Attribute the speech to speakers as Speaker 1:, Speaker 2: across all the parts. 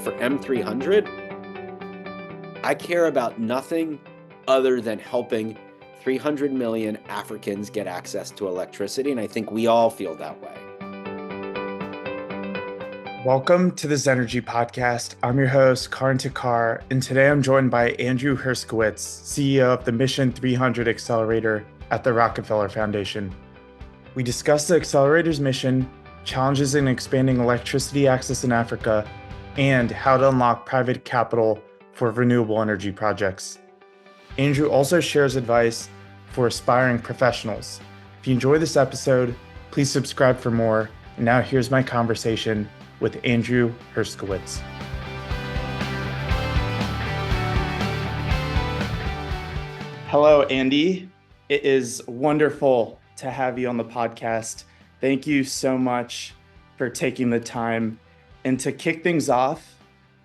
Speaker 1: for M300, I care about nothing other than helping 300 million Africans get access to electricity, and I think we all feel that way.
Speaker 2: Welcome to the Zenergy Podcast. I'm your host, Karan, and today I'm joined by Andrew Herscowitz, CEO of the M300 Accelerator at the Rockefeller Foundation. We discuss the accelerator's mission, challenges in expanding electricity access in Africa, and how to unlock private capital for renewable energy projects. Andrew also shares advice for aspiring professionals. If you enjoy this episode, please subscribe for more. And now here's my conversation with Andrew Herscowitz. Hello, Andy. It is wonderful to have you on the podcast. Thank you so much for taking the time. And to kick things off,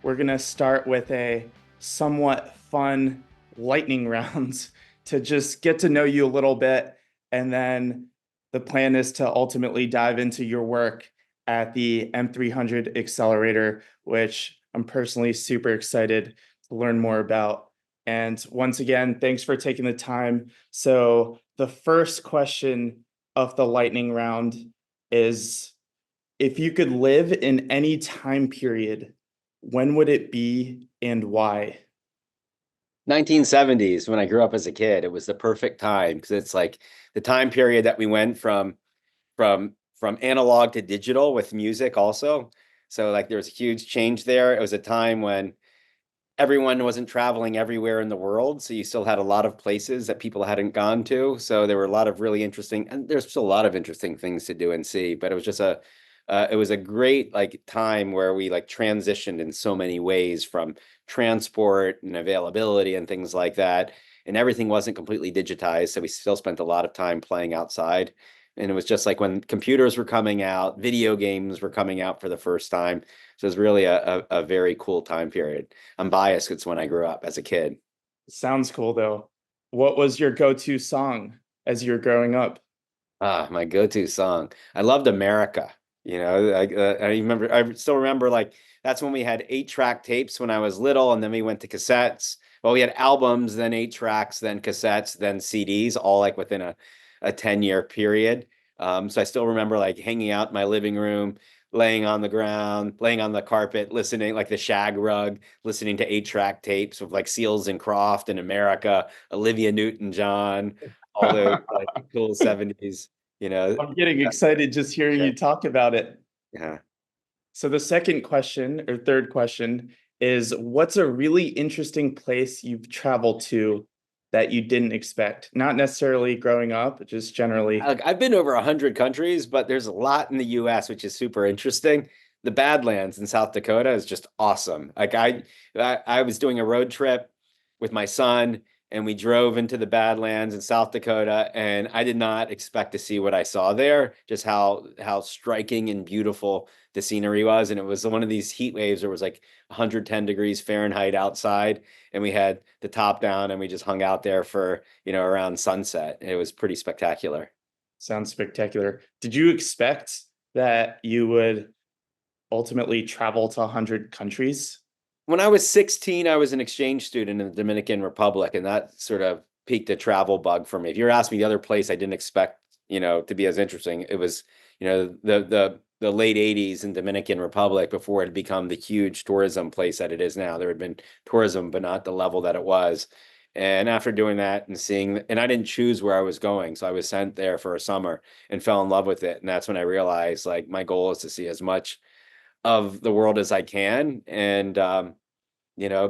Speaker 2: we're going to start with a somewhat fun lightning round to just get to know you a little bit. And then the plan is to ultimately dive into your work at the M300 Accelerator, which I'm personally super excited to learn more about. And once again, thanks for taking the time. So the first question of the lightning round is, if you could live in any time period, when would it be and why?
Speaker 1: 1970s, when I grew up as a kid, it was the perfect time because it's like the time period that we went from analog to digital with music also. So like there was a huge change there. It was a time when everyone wasn't traveling everywhere in the world. So you still had a lot of places that people hadn't gone to. So there were a lot of really interesting, and there's still a lot of interesting things to do and see, but it was just it was a great like time where we like transitioned in so many ways from transport and availability and things like that. And everything wasn't completely digitized. So we still spent a lot of time playing outside. And it was just like when computers were coming out, video games were coming out for the first time. So it was really a very cool time period. I'm biased. It's when I grew up as a kid.
Speaker 2: Sounds cool, though. What was your go-to song as you were growing up?
Speaker 1: My go-to song. I loved America. You know, I still remember like that's when we had 8-track tapes when I was little, and then we went to cassettes. Well, we had albums, then 8 tracks, then cassettes, then CDs, all like within a 10-year period. So I still remember like hanging out in my living room, laying on the ground, laying on the carpet, listening like the shag rug, listening to 8-track tapes of like Seals and Croft in America, Olivia Newton-John, all those like cool 70s, you know.
Speaker 2: I'm getting excited just hearing you talk about it.
Speaker 1: Yeah.
Speaker 2: So the second question or third question is, what's a really interesting place you've traveled to that you didn't expect? Not necessarily growing up, but just generally.
Speaker 1: I've been over 100 countries, but there's a lot in the US, which is super interesting. The Badlands in South Dakota is just awesome. Like I was doing a road trip with my son, and we drove into the Badlands in South Dakota, and I did not expect to see what I saw there, just how striking and beautiful the scenery was. And it was one of these heat waves where it was like 110 degrees Fahrenheit outside, and we had the top down, and we just hung out there for, around sunset. It was pretty spectacular.
Speaker 2: Sounds spectacular. Did you expect that you would ultimately travel to 100 countries?
Speaker 1: When I was 16, I was an exchange student in the Dominican Republic, and that sort of piqued a travel bug for me. If you're asking me the other place I didn't expect, to be as interesting, it was, the late 80s in Dominican Republic before it had become the huge tourism place that it is now. There had been tourism, but not the level that it was. And after doing that and seeing, and I didn't choose where I was going, so I was sent there for a summer and fell in love with it. And that's when I realized, like, my goal is to see as much of the world as I can, and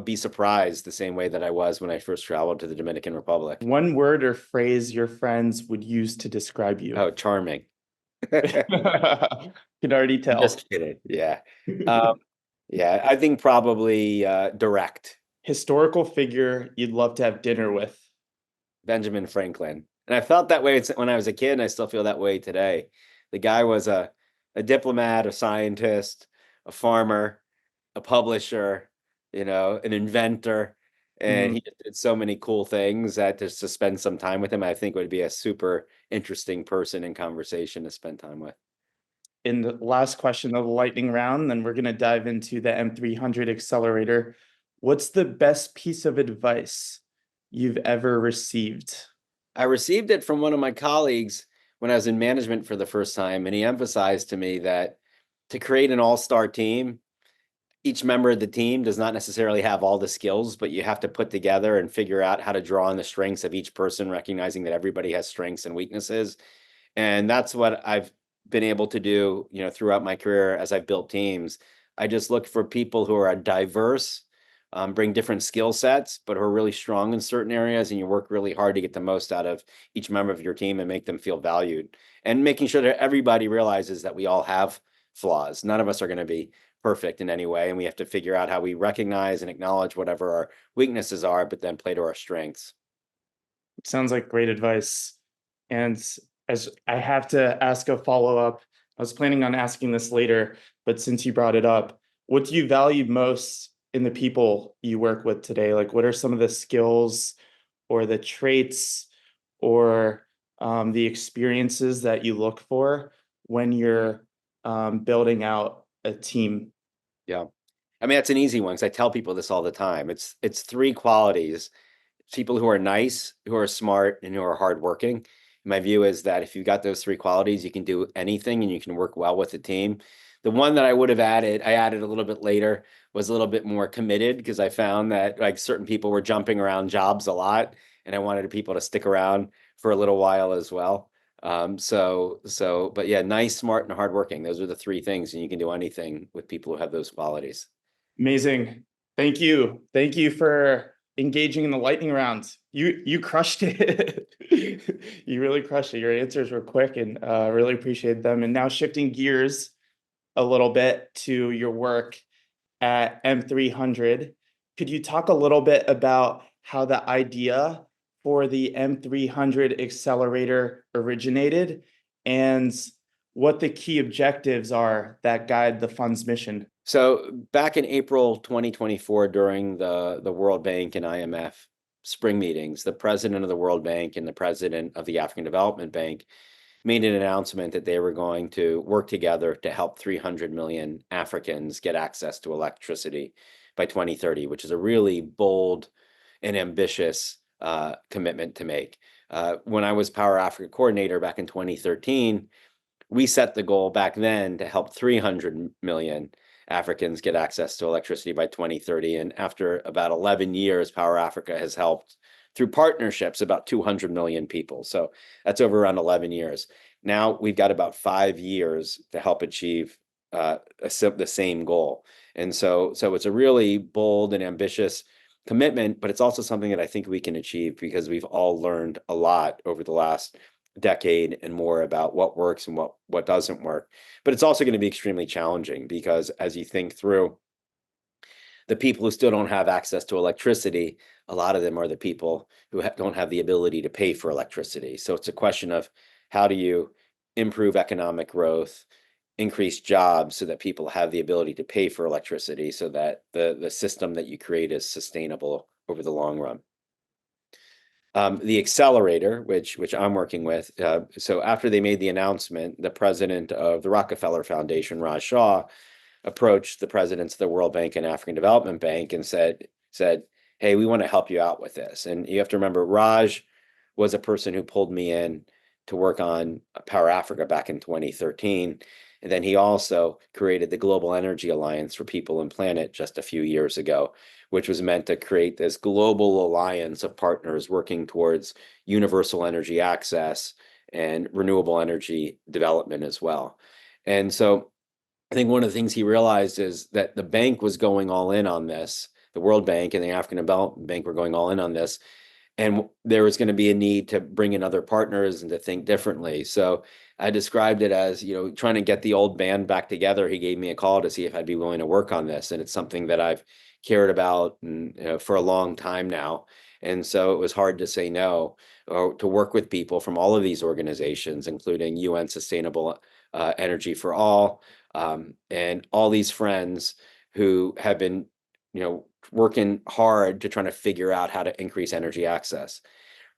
Speaker 1: be surprised the same way that I was when I first traveled to the Dominican Republic.
Speaker 2: One word or phrase your friends would use to describe you?
Speaker 1: Oh, charming.
Speaker 2: Can already tell.
Speaker 1: Just kidding. Yeah. Yeah, I think probably direct.
Speaker 2: Historical figure you'd love to have dinner with?
Speaker 1: Benjamin Franklin. And I felt that way when I was a kid, and I still feel that way today. The guy was a diplomat, a scientist, a farmer, a publisher, an inventor, and he just did so many cool things that just to spend some time with him, I think would be a super interesting person in conversation to spend time with.
Speaker 2: in the last question of the lightning round, then we're going to dive into the M300 Accelerator. What's the best piece of advice you've ever received?
Speaker 1: I received it from one of my colleagues when I was in management for the first time, and he emphasized to me that to create an all-star team, each member of the team does not necessarily have all the skills, but you have to put together and figure out how to draw on the strengths of each person, recognizing that everybody has strengths and weaknesses. And that's what I've been able to do, throughout my career as I've built teams. I just look for people who are diverse, bring different skill sets, but who are really strong in certain areas, and you work really hard to get the most out of each member of your team and make them feel valued. And making sure that everybody realizes that we all have flaws. None of us are going to be perfect in any way, and we have to figure out how we recognize and acknowledge whatever our weaknesses are, but then play to our strengths.
Speaker 2: Sounds like great advice. And as I have to ask a follow-up, I was planning on asking this later, but since you brought it up, what do you value most in the people you work with today? Like, what are some of the skills or the traits or the experiences that you look for when you're building out a team?
Speaker 1: Yeah. I mean, that's an easy one because I tell people this all the time. It's three qualities: people who are nice, who are smart, and who are hardworking. My view is that if you've got those three qualities, you can do anything and you can work well with the team. The one that I would have added, I added a little bit later, was a little bit more committed, because I found that like certain people were jumping around jobs a lot, and I wanted people to stick around for a little while as well. But yeah, nice, smart, and hardworking. Those are the three things, and you can do anything with people who have those qualities.
Speaker 2: Amazing. Thank you. Thank you for engaging in the lightning round. You crushed it. You really crushed it. Your answers were quick, and really appreciate them. And now shifting gears a little bit to your work at M300, could you talk a little bit about how the idea for the M300 Accelerator originated and what the key objectives are that guide the fund's mission?
Speaker 1: So back in April 2024, during the World Bank and IMF spring meetings, the president of the World Bank and the president of the African Development Bank made an announcement that they were going to work together to help 300 million Africans get access to electricity by 2030, which is a really bold and ambitious commitment to make. When I was Power Africa coordinator back in 2013, we set the goal back then to help 300 million Africans get access to electricity by 2030. And after about 11 years, Power Africa has helped through partnerships about 200 million people. So that's over around 11 years. Now we've got about 5 years to help achieve the same goal. And so it's a really bold and ambitious commitment, but it's also something that I think we can achieve because we've all learned a lot over the last decade and more about what works and what doesn't work. But it's also going to be extremely challenging because as you think through the people who still don't have access to electricity, a lot of them are the people who don't have the ability to pay for electricity. So it's a question of how do you improve economic growth, increase jobs so that people have the ability to pay for electricity so that the system that you create is sustainable over the long run. The accelerator, which I'm working with, so after they made the announcement, the president of the Rockefeller Foundation, Raj Shah, approached the presidents of the World Bank and African Development Bank and said, hey, we want to help you out with this. And you have to remember, Raj was a person who pulled me in to work on Power Africa back in 2013. And then he also created the Global Energy Alliance for People and Planet just a few years ago, which was meant to create this global alliance of partners working towards universal energy access and renewable energy development as well. And so I think one of the things he realized is that the bank was going all in on this. The World Bank and the African Development Bank were going all in on this. And there was going to be a need to bring in other partners and to think differently. So I described it as, trying to get the old band back together. He gave me a call to see if I'd be willing to work on this. And it's something that I've cared about for a long time now. And so it was hard to say no, or to work with people from all of these organizations, including UN Sustainable Energy for All, and all these friends who have been, working hard to try to figure out how to increase energy access.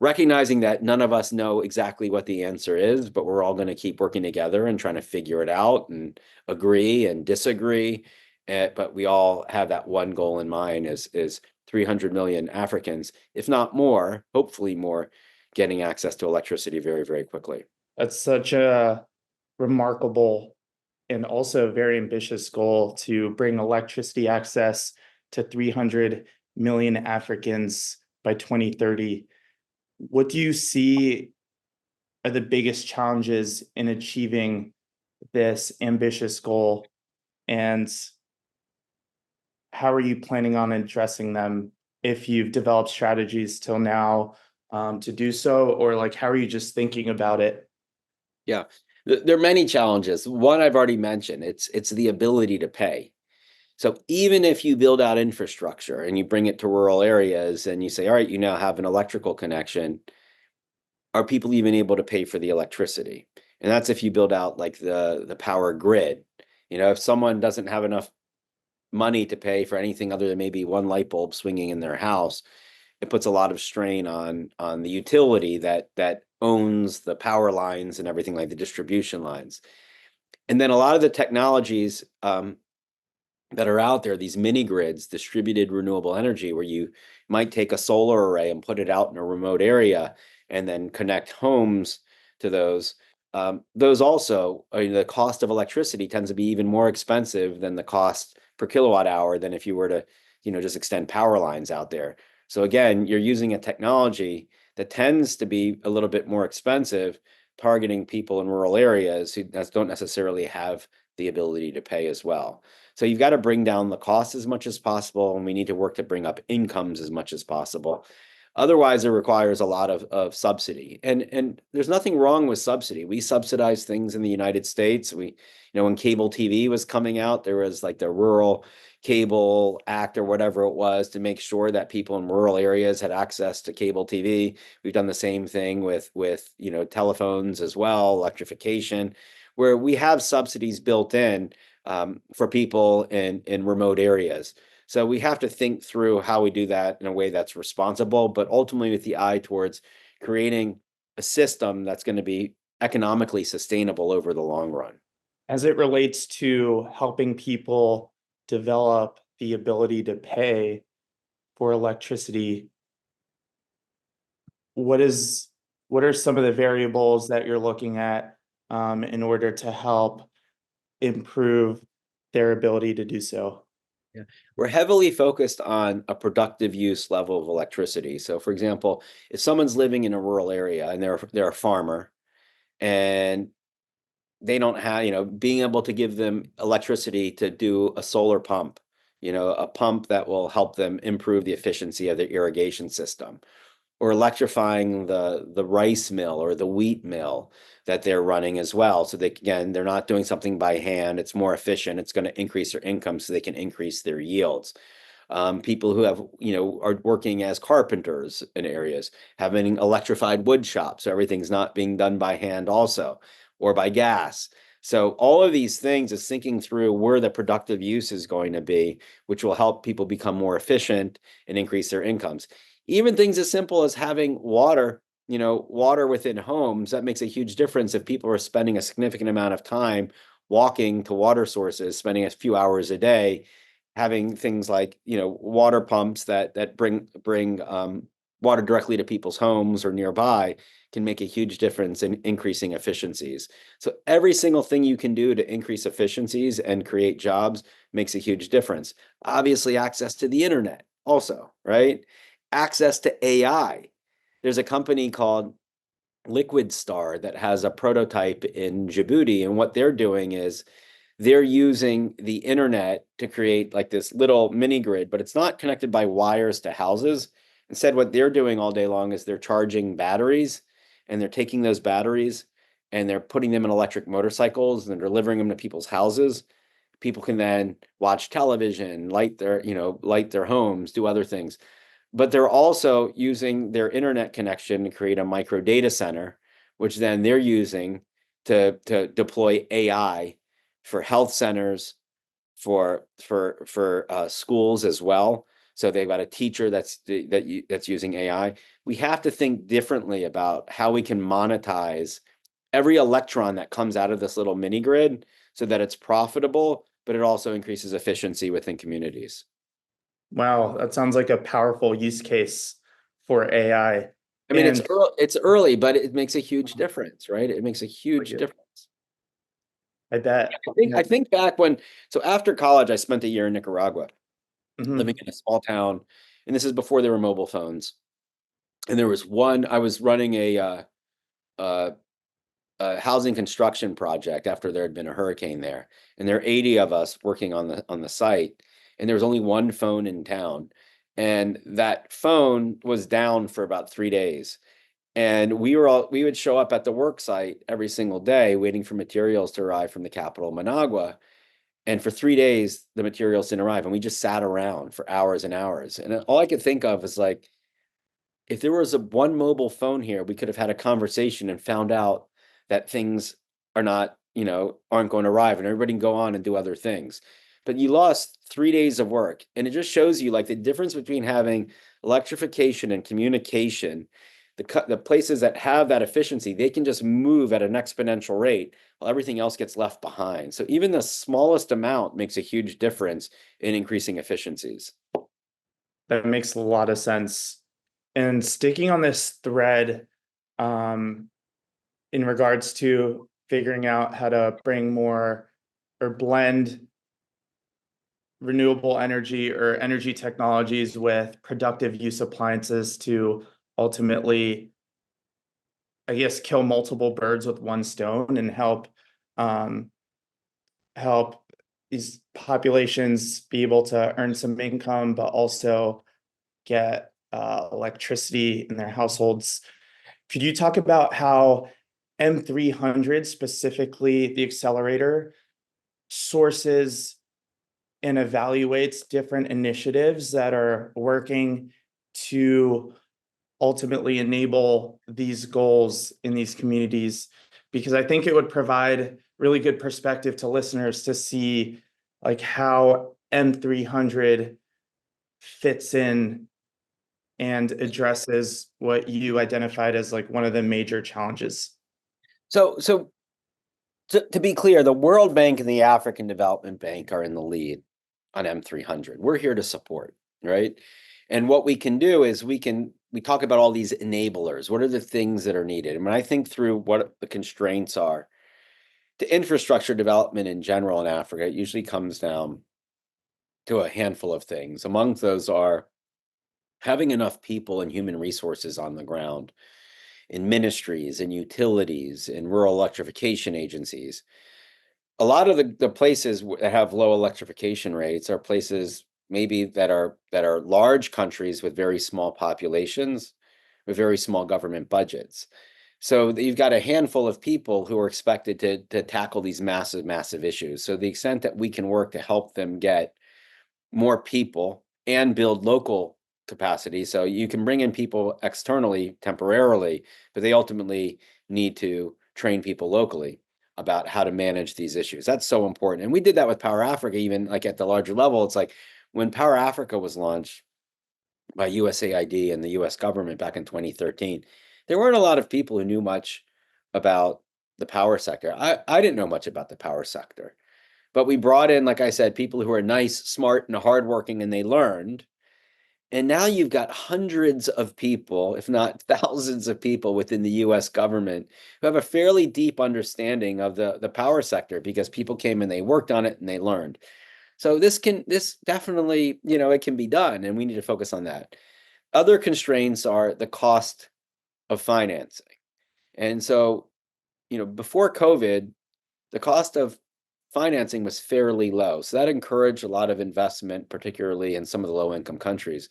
Speaker 1: recognizing that none of us know exactly what the answer is, but we're all going to keep working together and trying to figure it out and agree and disagree. But we all have that one goal in mind is 300 million Africans, if not more, hopefully more, getting access to electricity very, very quickly.
Speaker 2: That's such a remarkable and also very ambitious goal to bring electricity access to 300 million Africans by 2030. What do you see are the biggest challenges in achieving this ambitious goal? And how are you planning on addressing them if you've developed strategies till now to do so? Or like, how are you just thinking about it?
Speaker 1: Yeah, there are many challenges. One I've already mentioned, it's the ability to pay. So even if you build out infrastructure and you bring it to rural areas and you say, all right, you now have an electrical connection, are people even able to pay for the electricity? And that's if you build out like the power grid. If someone doesn't have enough money to pay for anything other than maybe one light bulb swinging in their house, it puts a lot of strain on the utility that owns the power lines and everything, like the distribution lines. And then a lot of the technologies that are out there, these mini grids, distributed renewable energy, where you might take a solar array and put it out in a remote area and then connect homes to those. Those also, the cost of electricity tends to be even more expensive than the cost per kilowatt hour than if you were to, just extend power lines out there. So again, you're using a technology that tends to be a little bit more expensive, targeting people in rural areas who don't necessarily have the ability to pay as well. So you've got to bring down the cost as much as possible, and we need to work to bring up incomes as much as possible. Otherwise, it requires a lot of subsidy. And there's nothing wrong with subsidy. We subsidize things in the United States. When cable TV was coming out, there was like the Rural Cable Act or whatever it was to make sure that people in rural areas had access to cable TV. We've done the same thing with telephones as well, electrification, where we have subsidies built in for people in remote areas. So we have to think through how we do that in a way that's responsible, but ultimately with the eye towards creating a system that's going to be economically sustainable over the long run.
Speaker 2: As it relates to helping people develop the ability to pay for electricity, what are some of the variables that you're looking at in order to help improve their ability to do so?
Speaker 1: Yeah. We're heavily focused on a productive use level of electricity. So for example, if someone's living in a rural area and they're a farmer and they don't have, being able to give them electricity to do a solar pump, a pump that will help them improve the efficiency of their irrigation system, or electrifying the rice mill or the wheat mill that they're running as well. So they're not doing something by hand. It's more efficient. It's going to increase their income so they can increase their yields. People who have, are working as carpenters in areas, having electrified wood shops, so everything's not being done by hand also, or by gas. So all of these things is thinking through where the productive use is going to be, which will help people become more efficient and increase their incomes. Even things as simple as having water, water within homes, that makes a huge difference if people are spending a significant amount of time walking to water sources, spending a few hours a day, having things like, water pumps that bring water directly to people's homes or nearby can make a huge difference in increasing efficiencies. So every single thing you can do to increase efficiencies and create jobs makes a huge difference. Obviously, access to the internet also, right? Access to AI. There's a company called Liquid Star that has a prototype in Djibouti, and what they're doing is they're using the internet to create like this little mini grid, but it's not connected by wires to houses. Instead, what they're doing all day long is they're charging batteries, and they're taking those batteries and they're putting them in electric motorcycles and they're delivering them to people's houses. People can then watch television, light their homes, do other things. But they're also using their internet connection to create a micro data center, which then they're using to deploy AI for health centers, for schools as well. So they've got a teacher that's using AI. We have to think differently about how we can monetize every electron that comes out of this little mini grid so that it's profitable, but it also increases efficiency within communities.
Speaker 2: Wow, that sounds like a powerful use case for AI.
Speaker 1: I mean,
Speaker 2: And
Speaker 1: it's early, but it makes a huge difference, right? It makes a huge difference.
Speaker 2: I bet.
Speaker 1: I think back so after college, I spent a year in Nicaragua,
Speaker 2: Mhm.
Speaker 1: living in a small town, and this is before there were mobile phones. And I was running uh, a housing construction project after there had been a hurricane there, and there are 80 of us working on the site, and there was only one phone in town, and that phone was down for about 3 days. And we would show up at the work site every single day waiting for materials to arrive from the capital, Managua. And for 3 days, the materials didn't arrive. And we just sat around for hours and hours. And all I could think of is like, if there was one mobile phone here, we could have had a conversation and found out that things are not, aren't going to arrive and everybody can go on and do other things. But you lost 3 days of work. And it just shows you like the difference between having electrification and communication. The places that have that efficiency, they can just move at an exponential rate while everything else gets left behind. So even the smallest amount makes a huge difference in increasing efficiencies.
Speaker 2: That makes a lot of sense. And sticking on this thread, in regards to figuring out how to bring more or blend renewable energy or energy technologies with productive use appliances to ultimately, I guess, kill multiple birds with one stone and um, help these populations be able to earn some income, but also get electricity in their households. Could you talk about how M300, specifically the accelerator, sources and evaluates different initiatives that are working to ultimately enable these goals in these communities? Because I think it would provide really good perspective to listeners to see like how M300 fits in and addresses what you identified as like one of the major challenges.
Speaker 1: So to be clear, the World Bank and the African Development Bank are in the lead on M300. We're here to support, right? And what we can do is we talk about all these enablers. What are the things that are needed? And when I think through what the constraints are to infrastructure development in general in Africa, it usually comes down to a handful of things. Among those are having enough people and human resources on the ground in ministries and utilities and rural electrification agencies. A lot of the places that have low electrification rates are places maybe that are large countries with very small populations, with very small government budgets. So you've got a handful of people who are expected to tackle these massive issues. So the extent that we can work to help them get more people and build local capacity. So you can bring in people externally temporarily, but they ultimately need to train people locally about how to manage these issues. That's so important. And we did that with Power Africa, even like at the larger level. It's like when Power Africa was launched by USAID and the US government back in 2013, there weren't a lot of people who knew much about the power sector. I didn't know much about the power sector. But we brought in, like I said, people who are nice, smart, and hardworking, and they learned. And now you've got hundreds of people, if not thousands of people within the US government who have a fairly deep understanding of the power sector because people came and they worked on it and they learned. So this definitely, it can be done, and we need to focus on that. Other constraints are the cost of financing. And so, before COVID, the cost of financing was fairly low. So that encouraged a lot of investment, particularly in some of the low income countries.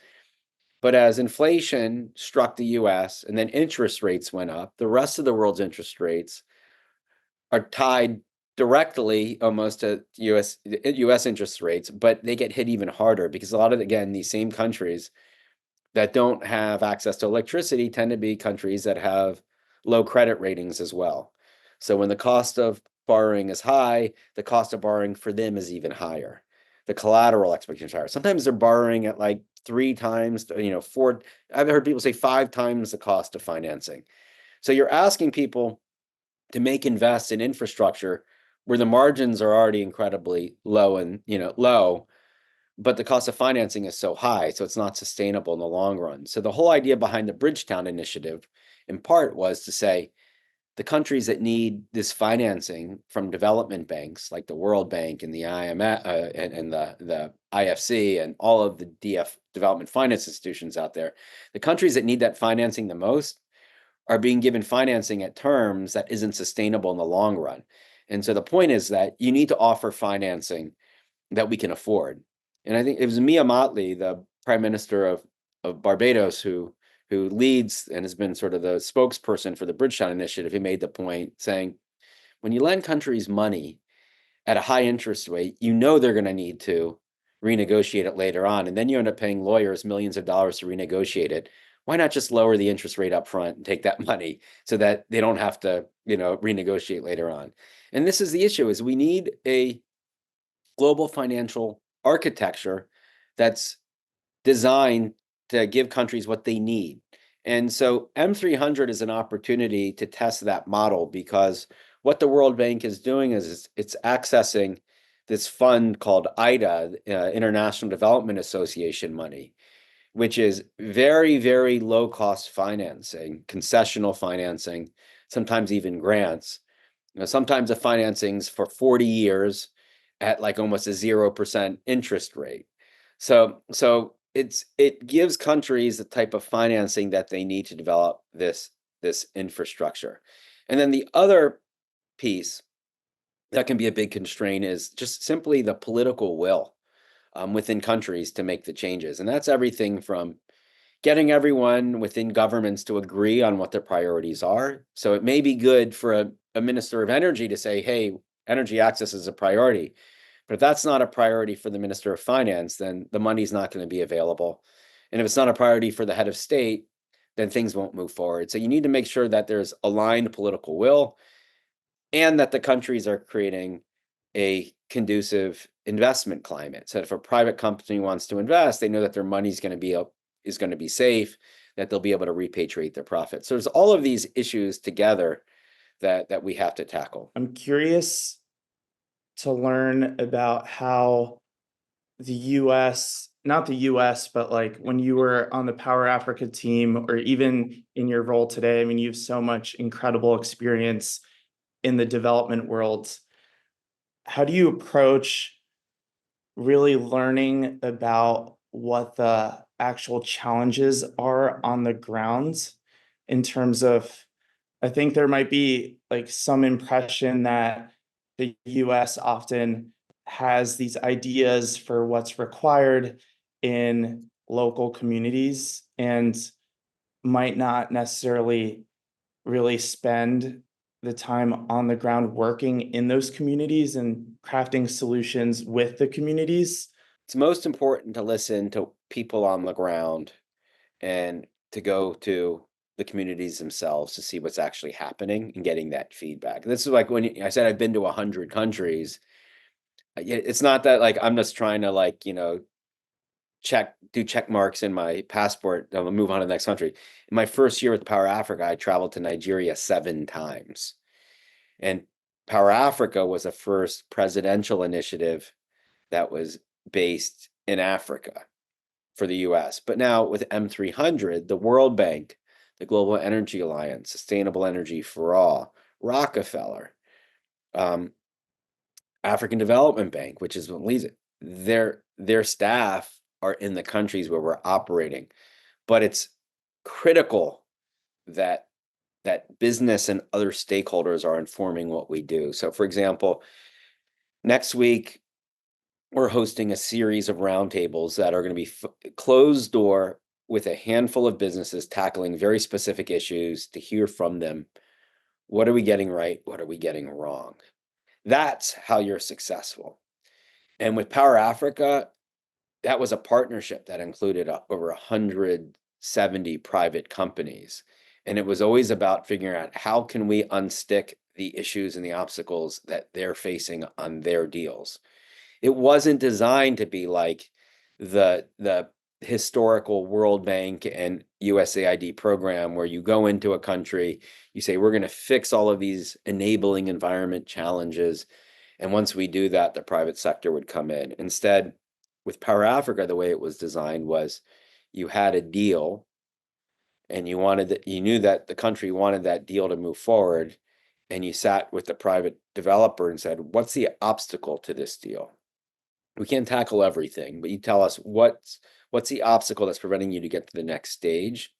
Speaker 1: But as inflation struck the US and then interest rates went up, the rest of the world's interest rates are tied directly almost to US interest rates, but they get hit even harder because a lot of, again, these same countries that don't have access to electricity tend to be countries that have low credit ratings as well. So when the cost of borrowing is high, the cost of borrowing for them is even higher. the collateral expectations are higher. Sometimes they're borrowing at like 3 times, four. I've heard people say 5 times the cost of financing. So you're asking people to invest in infrastructure where the margins are already incredibly low and low, but the cost of financing is so high, so it's not sustainable in the long run. So the whole idea behind the Bridgetown initiative, in part, was to say the countries that need this financing from development banks like the World Bank and the IMF and the IFC and all of the development finance institutions out there, the countries that need that financing the most are being given financing at terms that isn't sustainable in the long run. And so the point is that you need to offer financing that we can afford. And I think it was Mia Mottley, the Prime Minister of Barbados, who leads and has been sort of the spokesperson for the Bridgetown Initiative, who made the point saying, when you lend countries money at a high interest rate, they're going to need to renegotiate it later on. And then you end up paying lawyers millions of dollars to renegotiate it. Why not just lower the interest rate up front and take that money so that they don't have to, renegotiate later on? And this is the issue: is we need a global financial architecture that's designed to give countries what they need. And so M300 is an opportunity to test that model, because what the World Bank is doing is it's accessing this fund called IDA, International Development Association money, which is very, very low cost financing, concessional financing, sometimes even grants. Sometimes the financing's for 40 years at like almost a 0% interest rate. So it gives countries the type of financing that they need to develop this infrastructure. And then the other piece that can be a big constraint is just simply the political will within countries to make the changes. And that's everything from getting everyone within governments to agree on what their priorities are. So it may be good for a minister of energy to say, hey, energy access is a priority. But if that's not a priority for the Minister of Finance, then the money's not going to be available. And if it's not a priority for the head of state, then things won't move forward. So you need to make sure that there's aligned political will and that the countries are creating a conducive investment climate. So if a private company wants to invest, they know that their money is going to be safe, that they'll be able to repatriate their profits. So there's all of these issues together that we have to tackle.
Speaker 2: I'm curious to learn about how the US, not the US, but like when you were on the Power Africa team, or even in your role today, I mean, you have so much incredible experience in the development world. How do you approach really learning about what the actual challenges are on the ground in terms of, I think there might be like some impression that the US often has these ideas for what's required in local communities and might not necessarily really spend the time on the ground working in those communities and crafting solutions with the communities.
Speaker 1: It's most important to listen to people on the ground and to go to the communities themselves to see what's actually happening and getting that feedback. This is like when I said I've been to 100 countries. It's not that like I'm just trying to like, do check marks in my passport. I'll move on to the next country. In my first year with Power Africa, I traveled to Nigeria 7 times. And Power Africa was the first presidential initiative that was based in Africa for the US. But now with M300, the World Bank, the Global Energy Alliance, Sustainable Energy for All, Rockefeller, African Development Bank, which is what leads it, their staff are in the countries where we're operating. But it's critical that business and other stakeholders are informing what we do. So for example, next week, we're hosting a series of roundtables that are going to be closed door with a handful of businesses tackling very specific issues to hear from them. What are we getting right? What are we getting wrong? That's how you're successful. And with Power Africa, that was a partnership that included over 170 private companies. And it was always about figuring out how can we unstick the issues and the obstacles that they're facing on their deals. It wasn't designed to be like the historical World Bank and USAID program where you go into a country, you say, we're going to fix all of these enabling environment challenges. And once we do that, the private sector would come in. Instead, with Power Africa, the way it was designed was you had a deal and you knew that the country wanted that deal to move forward. And you sat with the private developer and said, what's the obstacle to this deal? We can't tackle everything, but you tell us what's the obstacle that's preventing you to get to the next stage.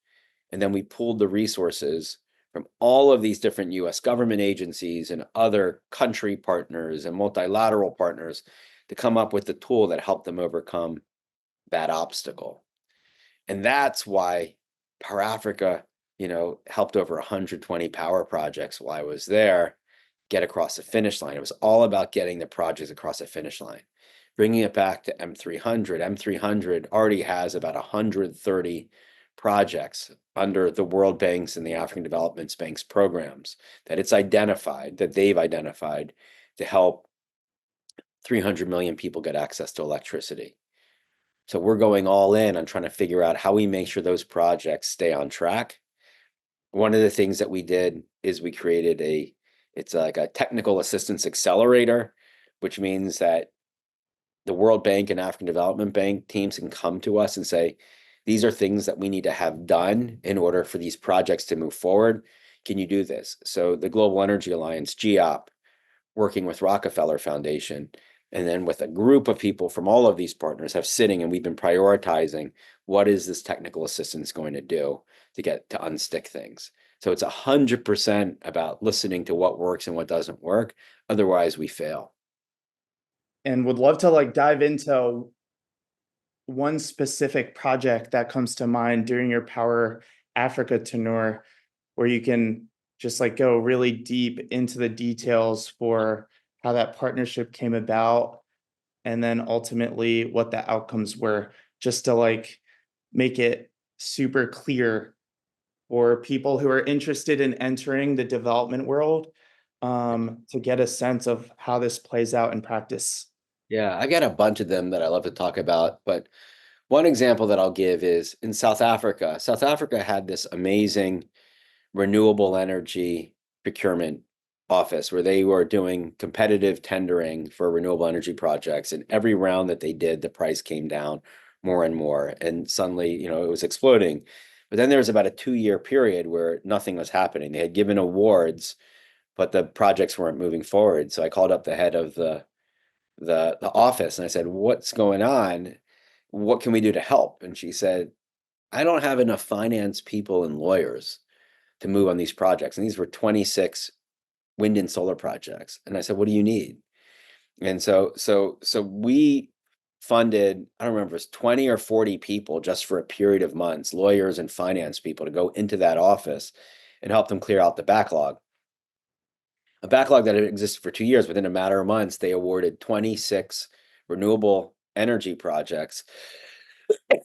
Speaker 1: And then we pooled the resources from all of these different US government agencies and other country partners and multilateral partners to come up with the tool that helped them overcome that obstacle. And that's why Power Africa, helped over 120 power projects while I was there get across the finish line. It was all about getting the projects across the finish line. Bringing it back to M300, M300 already has about 130 projects under the World Bank's and the African Development Bank's programs that they've identified to help 300 million people get access to electricity. So we're going all in on trying to figure out how we make sure those projects stay on track. One of the things that we did is we created it's like a technical assistance accelerator, which means that the World Bank and African Development Bank teams can come to us and say, these are things that we need to have done in order for these projects to move forward. Can you do this? So the Global Energy Alliance, GEOP, working with Rockefeller Foundation, and then with a group of people from all of these partners have sitting, and we've been prioritizing what is this technical assistance going to do to get to unstick things. So it's 100% about listening to what works and what doesn't work. Otherwise, we fail.
Speaker 2: And would love to dive into one specific project that comes to mind during your Power Africa tenure, where you can just go really deep into the details for how that partnership came about, and then ultimately what the outcomes were, just to make it super clear for people who are interested in entering the development world, to get a sense of how this plays out in practice.
Speaker 1: Yeah, I got a bunch of them that I love to talk about, but one example that I'll give is in South Africa. South Africa had this amazing renewable energy procurement office where they were doing competitive tendering for renewable energy projects. And every round that they did, the price came down more and more. And suddenly, it was exploding. But then there was about a 2-year period where nothing was happening. They had given awards, but the projects weren't moving forward. So I called up the head of the office and I said, what's going on? What can we do to help? And she said, I don't have enough finance people and lawyers to move on these projects. And these were 26 wind and solar projects. And I said, what do you need? And so we funded, I don't remember, it was 20 or 40 people just for a period of months, lawyers and finance people, to go into that office and help them clear out the backlog. A backlog that had existed for 2 years. Within a matter of months, they awarded 26 renewable energy projects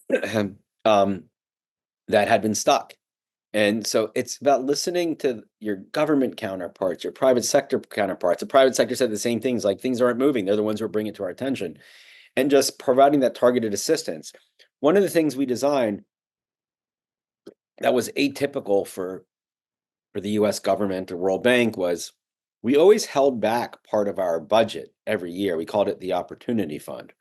Speaker 1: that had been stuck. And so it's about listening to your government counterparts, your private sector counterparts. The private sector said the same things, like things aren't moving. They're the ones who are bringing it to our attention, and just providing that targeted assistance. One of the things we designed that was atypical for the US government or World Bank was we always held back part of our budget every year. We called it the Opportunity Fund.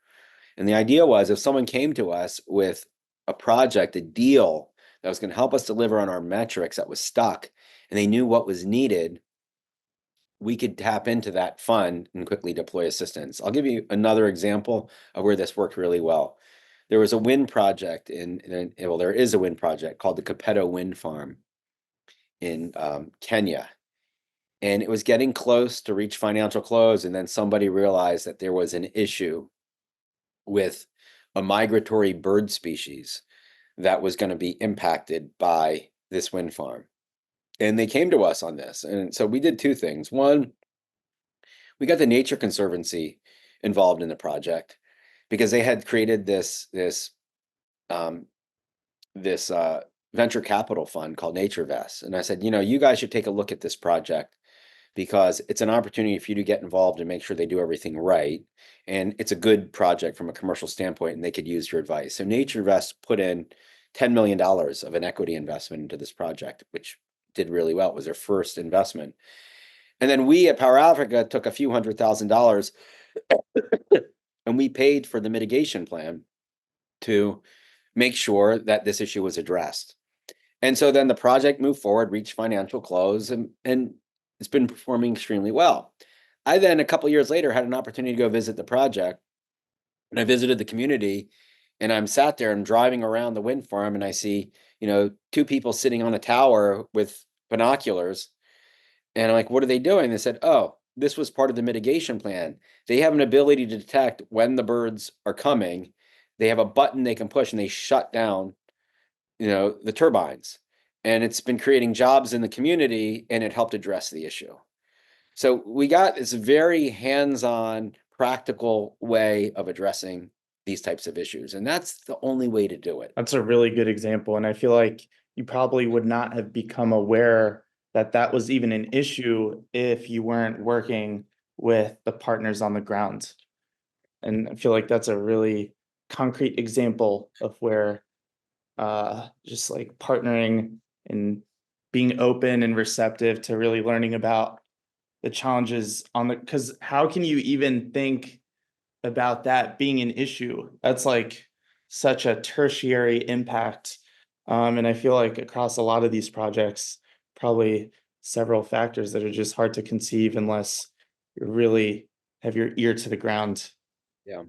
Speaker 1: And the idea was if someone came to us with a project, a deal that was going to help us deliver on our metrics that was stuck, and they knew what was needed, we could tap into that fund and quickly deploy assistance. I'll give you another example of where this worked really well. There was a wind project there is a wind project called the Kapeto Wind Farm in Kenya. And it was getting close to reach financial close. And then somebody realized that there was an issue with a migratory bird species that was going to be impacted by this wind farm. And they came to us on this. And so we did two things. One, we got the Nature Conservancy involved in the project because they had created this venture capital fund called NatureVest. And I said, you guys should take a look at this project because it's an opportunity for you to get involved and make sure they do everything right. And it's a good project from a commercial standpoint, and they could use your advice. So Nature Invest put in $10 million of an equity investment into this project, which did really well. It was their first investment. And then we at Power Africa took a few $100,000 and we paid for the mitigation plan to make sure that this issue was addressed. And so then the project moved forward, reached financial close, and it's been performing extremely well. I then, a couple years later, had an opportunity to go visit the project, and I visited the community, and I'm sat there and driving around the wind farm, and I see, two people sitting on a tower with binoculars, and I'm like, what are they doing? They said, oh, this was part of the mitigation plan. They have an ability to detect when the birds are coming. They have a button they can push, and they shut down the turbines, and it's been creating jobs in the community, and it helped address the issue. So we got this very hands-on, practical way of addressing these types of issues, and that's the only way to do it.
Speaker 2: That's a really good example. And I feel like you probably would not have become aware that that was even an issue if you weren't working with the partners on the ground. And I feel like that's a really concrete example of where just like partnering and being open and receptive to really learning about the challenges because how can you even think about that being an issue? That's like such a tertiary impact. And I feel like across a lot of these projects, probably several factors that are just hard to conceive unless you really have your ear to the ground.
Speaker 1: Yeah.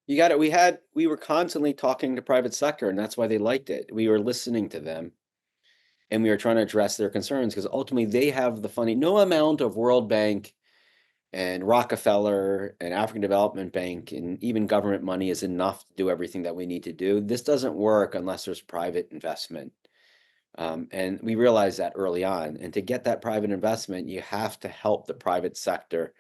Speaker 1: You got it. We were constantly talking to private sector, and that's why they liked it. We were listening to them, and we were trying to address their concerns because ultimately they have no amount of World Bank and Rockefeller and African Development Bank and even government money is enough to do everything that we need to do. This doesn't work unless there's private investment. And we realized that early on. And to get that private investment, you have to help the private sector,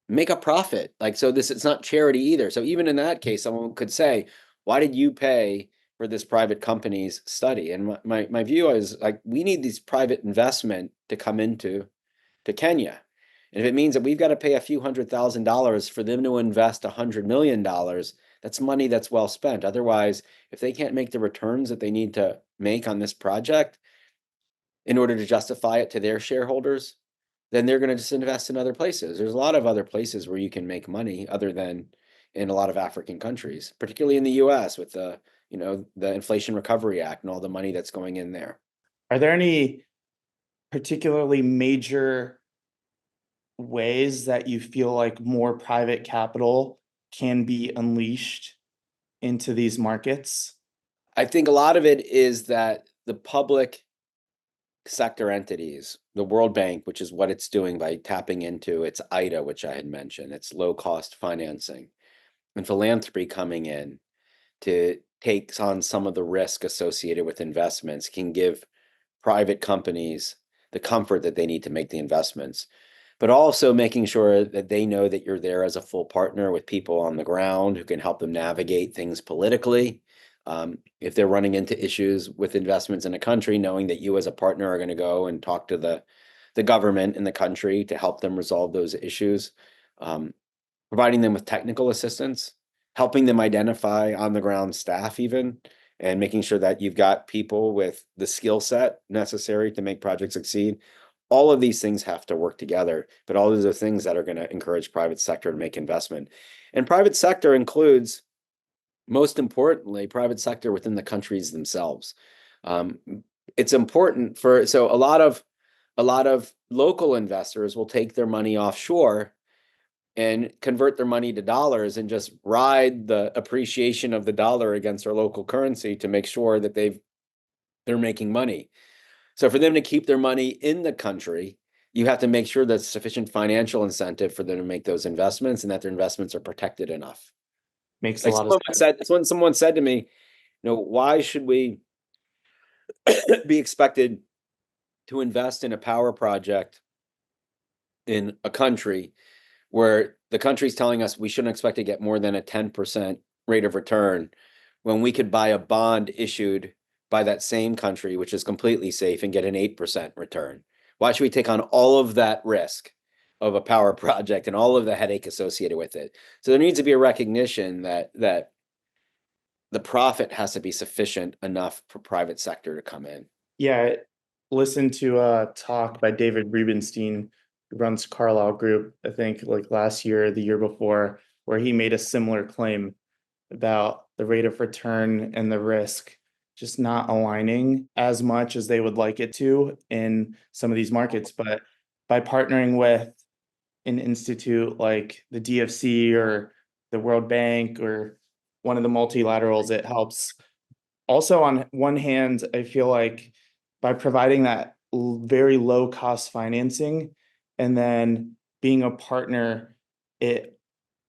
Speaker 1: make a profit. It's not charity either. So even in that case, someone could say, why did you pay for this private company's study? And my view is we need these private investment to come into Kenya. And if it means that we've got to pay a few $100,000 for them to invest $100 million, that's money that's well spent. Otherwise, if they can't make the returns that they need to make on this project in order to justify it to their shareholders, then they're going to just invest in other places. There's a lot of other places where you can make money other than in a lot of African countries, particularly in the US with the Inflation Recovery Act and all the money that's going in there.
Speaker 2: Are there any particularly major ways that you feel like more private capital can be unleashed into these markets?
Speaker 1: I think a lot of it is that the public sector entities, the World Bank, which is what it's doing by tapping into its IDA, which I had mentioned, it's low cost financing, and philanthropy coming in to take on some of the risk associated with investments, can give private companies the comfort that they need to make the investments, but also making sure that they know that you're there as a full partner with people on the ground who can help them navigate things politically. If they're running into issues with investments in a country, knowing that you as a partner are going to go and talk to the government in the country to help them resolve those issues, providing them with technical assistance, helping them identify on the ground staff even, and making sure that you've got people with the skill set necessary to make projects succeed. All of these things have to work together, but all those are things that are going to encourage private sector to make investment. And private sector includes, most importantly, private sector within the countries themselves. It's important so a lot of local investors will take their money offshore and convert their money to dollars and just ride the appreciation of the dollar against their local currency to make sure that they're making money. So for them to keep their money in the country, you have to make sure there's sufficient financial incentive for them to make those investments and that their investments are protected enough.
Speaker 2: Makes a lot of sense.
Speaker 1: Someone said to me, why should we be expected to invest in a power project in a country where the country's telling us we shouldn't expect to get more than a 10% rate of return when we could buy a bond issued by that same country, which is completely safe, and get an 8% return? Why should we take on all of that risk of a power project and all of the headache associated with it? So there needs to be a recognition that the profit has to be sufficient enough for private sector to come in.
Speaker 2: Yeah, listened to a talk by David Rubenstein, who runs Carlyle Group, I think like last year or the year before, where he made a similar claim about the rate of return and the risk just not aligning as much as they would like it to in some of these markets. But by partnering with an institute like the DFC or the World Bank or one of the multilaterals, it helps. Also, on one hand, I feel like by providing that very low cost financing and then being a partner, it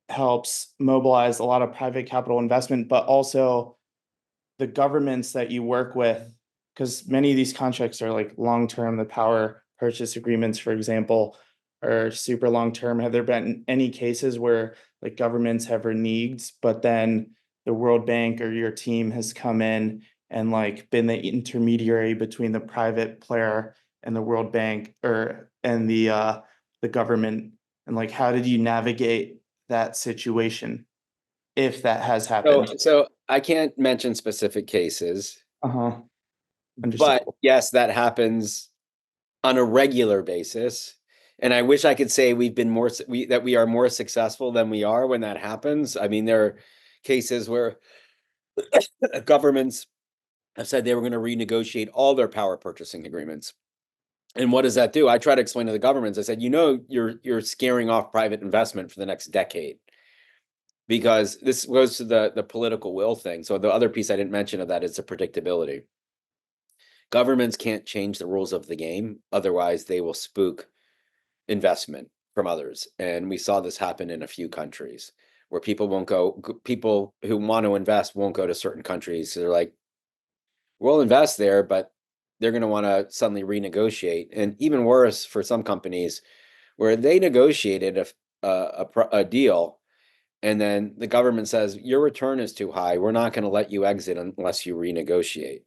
Speaker 2: helps mobilize a lot of private capital investment, but also the governments that you work with, because many of these contracts are like long-term. The power purchase agreements, for example, are super long-term. Have there been any cases where like governments have reneged, but then the World Bank or your team has come in and like been the intermediary between the private player and the World Bank and the government? And like, how did you navigate that situation if that has happened?
Speaker 1: So I can't mention specific cases,
Speaker 2: Uh-huh.
Speaker 1: but
Speaker 2: Understandable.
Speaker 1: yes, that happens on a regular basis. And I wish I could say that we are more successful than we are when that happens. I mean, there are cases where governments have said they were going to renegotiate all their power purchasing agreements. And what does that do? I try to explain to the governments. I said, you're scaring off private investment for the next decade, because this goes to the political will thing. So the other piece I didn't mention of that is the predictability. Governments can't change the rules of the game, otherwise they will spook investment from others. And we saw this happen in a few countries where people who want to invest won't go to certain countries. So they're like, we'll invest there, but they're going to want to suddenly renegotiate. And even worse for some companies where they negotiated a deal, and then the government says, your return is too high. We're not going to let you exit unless you renegotiate.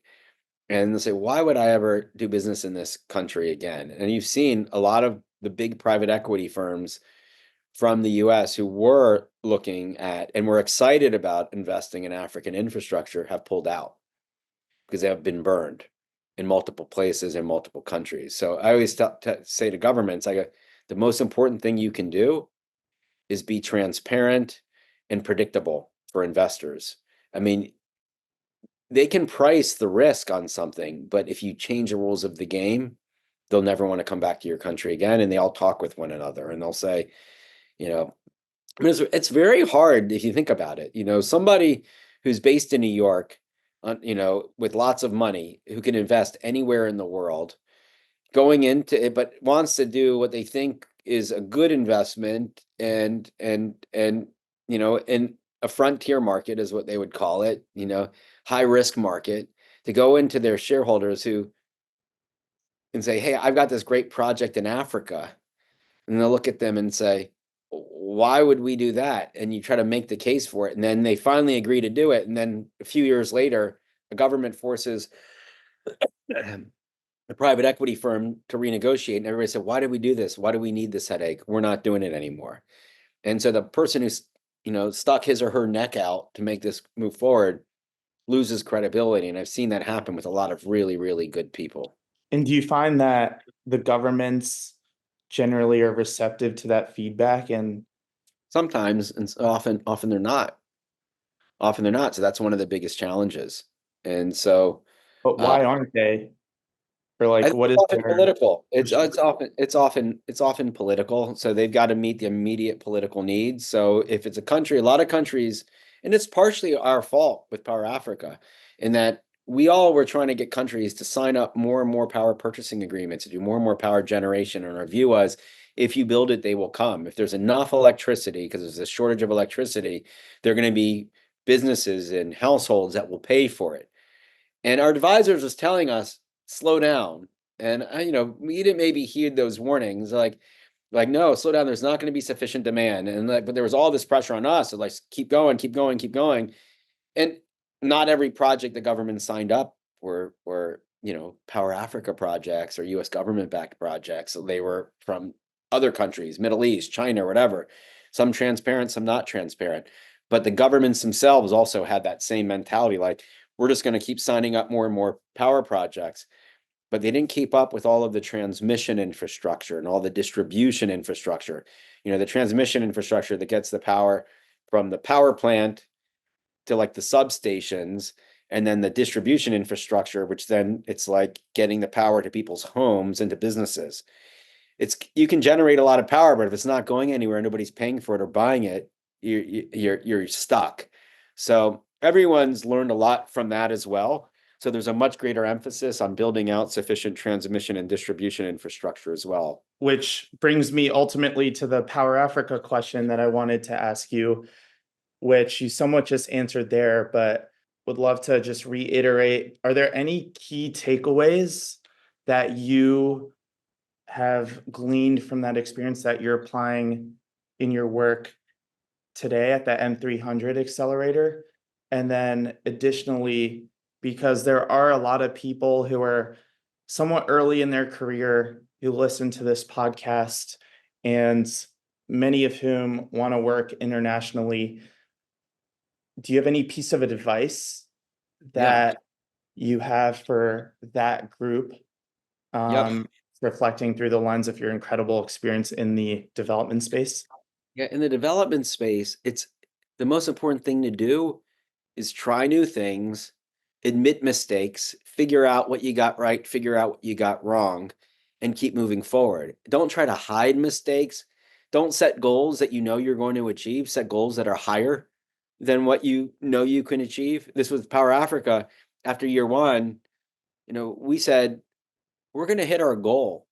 Speaker 1: And they say, why would I ever do business in this country again? And you've seen a lot of the big private equity firms from the US who were looking at and were excited about investing in African infrastructure have pulled out because they have been burned in multiple places in multiple countries. So I always say to governments, I go, the most important thing you can do is be transparent and predictable for investors. I mean, they can price the risk on something, but if you change the rules of the game, they'll never want to come back to your country again. And they all talk with one another and they'll say, you know, I mean, it's very hard if you think about it. Somebody who's based in New York, with lots of money, who can invest anywhere in the world, going into it, but wants to do what they think is a good investment and in a frontier market is what they would call it, high risk market, to go into their shareholders and say, hey, I've got this great project in Africa. And they'll look at them and say, why would we do that? And you try to make the case for it. And then they finally agree to do it. And then a few years later, the government forces the private equity firm to renegotiate. And everybody said, why did we do this? Why do we need this headache? We're not doing it anymore. And so the person who's, stuck his or her neck out to make this move forward loses credibility. And I've seen that happen with a lot of really, really good people.
Speaker 2: And do you find that the governments generally are receptive to that feedback? And
Speaker 1: Sometimes, and often they're not. Often they're not. So that's one of the biggest challenges. And so,
Speaker 2: but
Speaker 1: uh,
Speaker 2: why aren't they? Or
Speaker 1: I
Speaker 2: like,
Speaker 1: think
Speaker 2: what
Speaker 1: it's
Speaker 2: is
Speaker 1: often
Speaker 2: their
Speaker 1: political.
Speaker 2: pushback?
Speaker 1: It's often political. So they've got to meet the immediate political needs. So if it's a lot of countries, and it's partially our fault with Power Africa, in that we all were trying to get countries to sign up more and more power purchasing agreements, to do more and more power generation. And our view was, if you build it, they will come. If there's enough electricity, because there's a shortage of electricity, there are going to be businesses and households that will pay for it. And our advisors was telling us, slow down. And we didn't maybe heed those warnings, like, no, slow down. There's not going to be sufficient demand. And but there was all this pressure on us to keep going, keep going, keep going. And not every project the government signed up were Power Africa projects or US government backed projects. So they were from other countries, Middle East, China, whatever, some transparent, some not transparent. But the governments themselves also had that same mentality, like, we're just going to keep signing up more and more power projects. But they didn't keep up with all of the transmission infrastructure and all the distribution infrastructure. The transmission infrastructure that gets the power from the power plant to like the substations, and then the distribution infrastructure, which then it's like getting the power to people's homes and to businesses. You can generate a lot of power, but if it's not going anywhere, nobody's paying for it or buying it, you're stuck. So everyone's learned a lot from that as well. So there's a much greater emphasis on building out sufficient transmission and distribution infrastructure as well.
Speaker 2: Which brings me ultimately to the Power Africa question that I wanted to ask you, which you somewhat just answered there, but would love to just reiterate. Are there any key takeaways that you have gleaned from that experience that you're applying in your work today at the M300 Accelerator? And then additionally, because there are a lot of people who are somewhat early in their career who listen to this podcast, and many of whom want to work internationally, do you have any piece of advice that you have for that group,
Speaker 1: Yep.
Speaker 2: reflecting through the lens of your incredible experience in the development space?
Speaker 1: Yeah, in the development space, it's the most important thing to do is try new things, admit mistakes, figure out what you got right, figure out what you got wrong, and keep moving forward. Don't try to hide mistakes. Don't set goals that you know you're going to achieve. Set goals that are higher than what you know you can achieve. This was Power Africa. After year one, we said, we're going to hit our goal.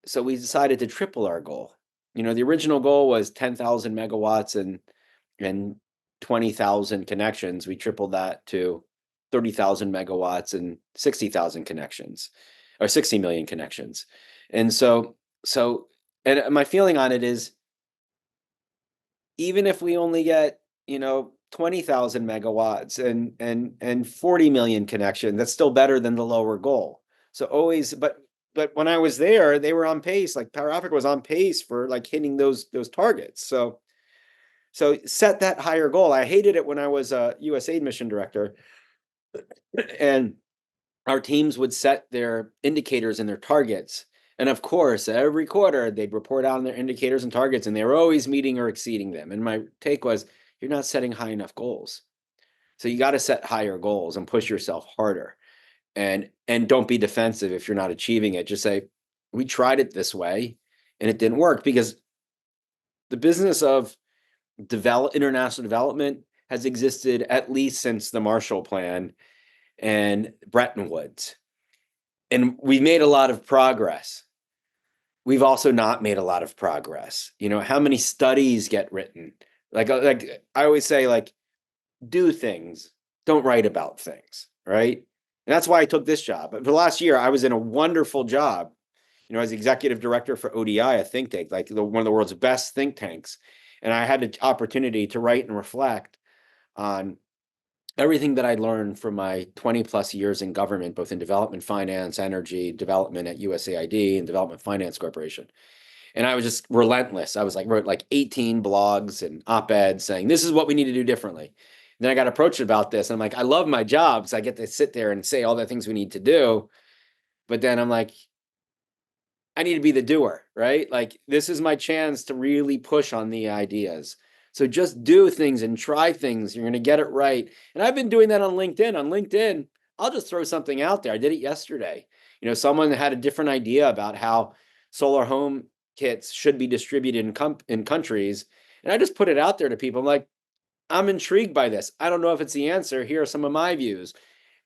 Speaker 1: So we decided to triple our goal. The original goal was 10,000 megawatts and 20,000 connections. We tripled that to 30,000 megawatts and 60,000 connections, or 60 million connections. And and my feeling on it is, even if we only get, 20,000 megawatts and 40 million connections, that's still better than the lower goal. So always, but when I was there, they were on pace. Like Power Africa was on pace for like hitting those targets. So set that higher goal. I hated it when I was a USAID mission director, and our teams would set their indicators and their targets. And of course, every quarter they'd report out on their indicators and targets, and they were always meeting or exceeding them. And my take was, you're not setting high enough goals. So you got to set higher goals and push yourself harder. And don't be defensive if you're not achieving it. Just say, we tried it this way and it didn't work, because the business of international development has existed at least since the Marshall Plan and Bretton Woods. And we made a lot of progress. We've also not made a lot of progress. How many studies get written? Like I always say, like, do things, don't write about things, right? And that's why I took this job. But for the last year, I was in a wonderful job, as executive director for ODI, a think tank, like one of the world's best think tanks. And I had the opportunity to write and reflect on everything that I learned from my 20 plus years in government, both in development finance, energy development at USAID and Development Finance Corporation. And I was just relentless. I was like, wrote like 18 blogs and op-eds saying, this is what we need to do differently. And then I got approached about this. And I'm like, I love my job because I get to sit there and say all the things we need to do. But then I'm like, I need to be the doer, right? Like, this is my chance to really push on the ideas. So just do things and try things. You're going to get it right. And I've been doing that on LinkedIn. On LinkedIn, I'll just throw something out there. I did it yesterday. Someone had a different idea about how solar home kits should be distributed in countries. And I just put it out there to people. I'm like, I'm intrigued by this. I don't know if it's the answer. Here are some of my views.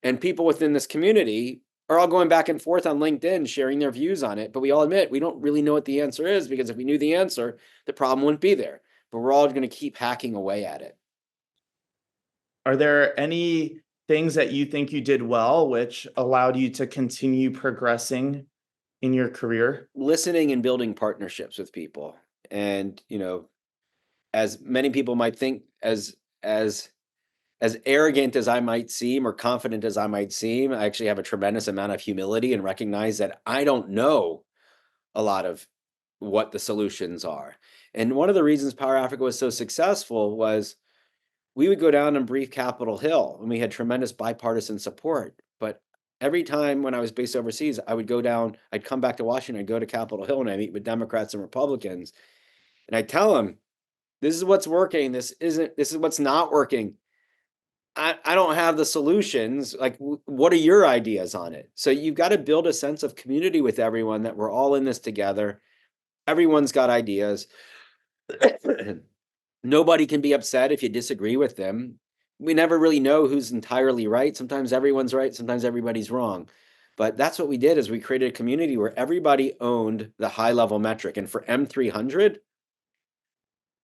Speaker 1: And people within this community are all going back and forth on LinkedIn, sharing their views on it. But we all admit we don't really know what the answer is, because if we knew the answer, the problem wouldn't be there. But we're all going to keep hacking away at it.
Speaker 2: Are there any things that you think you did well, which allowed you to continue progressing in your career?
Speaker 1: Listening and building partnerships with people. And, as many people might think, as as arrogant as I might seem or confident as I might seem, I actually have a tremendous amount of humility and recognize that I don't know a lot of what the solutions are. And one of the reasons Power Africa was so successful was we would go down and brief Capitol Hill, and we had tremendous bipartisan support. But every time when I was based overseas, I would go down, I'd come back to Washington, I'd go to Capitol Hill, and I meet with Democrats and Republicans, and I tell them, this is what's working, this is what's not working. I don't have the solutions. Like, what are your ideas on it? So you've got to build a sense of community with everyone, that we're all in this together. Everyone's got ideas. Nobody can be upset if you disagree with them. We never really know who's entirely right. Sometimes everyone's right, sometimes everybody's wrong. But that's what we did, is we created a community where everybody owned the high level metric. And for M300,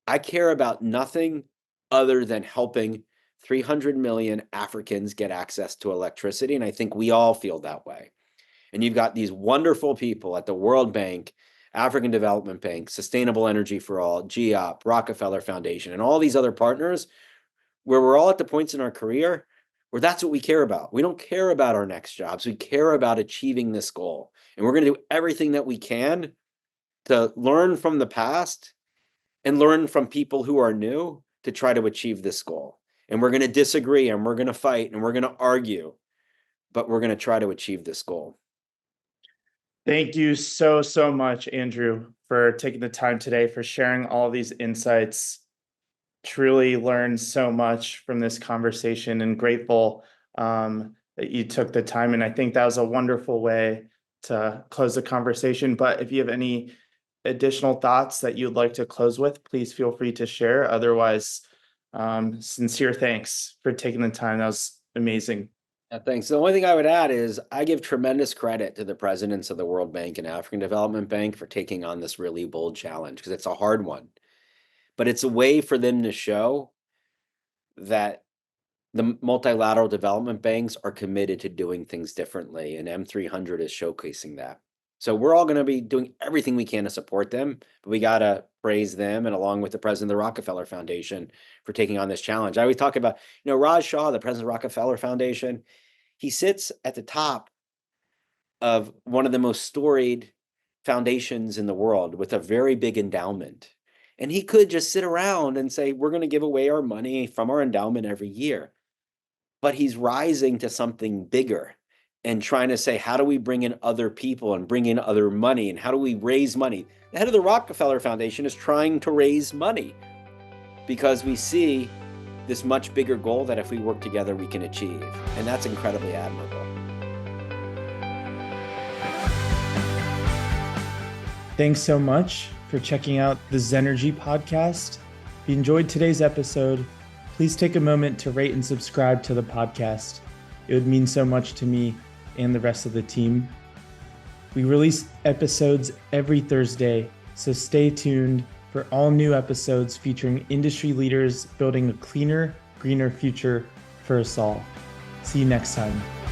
Speaker 1: I care about nothing other than helping 300 million Africans get access to electricity. And I think we all feel that way. And you've got these wonderful people at the World Bank, African Development Bank, Sustainable Energy for All, GEOP, Rockefeller Foundation, and all these other partners, where we're all at the points in our career where that's what we care about. We don't care about our next jobs. We care about achieving this goal. And we're going to do everything that we can to learn from the past and learn from people who are new to try to achieve this goal. And we're going to disagree, and we're going to fight, and we're going to argue, but we're going to try to achieve this goal.
Speaker 2: Thank you so much, Andrew, for taking the time today, for sharing all these insights. Truly learned so much from this conversation, and grateful that you took the time. And I think that was a wonderful way to close the conversation. But if you have any additional thoughts that you'd like to close with, please feel free to share. Otherwise, sincere thanks for taking the time. That was amazing.
Speaker 1: Thanks. The only thing I would add is I give tremendous credit to the presidents of the World Bank and African Development Bank for taking on this really bold challenge, because it's a hard one. But it's a way for them to show that the multilateral development banks are committed to doing things differently, and M300 is showcasing that. So we're all going to be doing everything we can to support them, but we got to praise them, and along with the president of the Rockefeller Foundation, for taking on this challenge. I always talk about, Raj Shah, the president of the Rockefeller Foundation, he sits at the top of one of the most storied foundations in the world with a very big endowment. And he could just sit around and say, we're going to give away our money from our endowment every year. But he's rising to something bigger and trying to say, how do we bring in other people and bring in other money? And how do we raise money? The head of the Rockefeller Foundation is trying to raise money because we see this much bigger goal that if we work together, we can achieve. And that's incredibly admirable.
Speaker 2: Thanks so much for checking out the Zenergy Podcast. If you enjoyed today's episode, please take a moment to rate and subscribe to the podcast. It would mean so much to me and the rest of the team. We release episodes every Thursday, so stay tuned for all new episodes featuring industry leaders building a cleaner, greener future for us all. See you next time.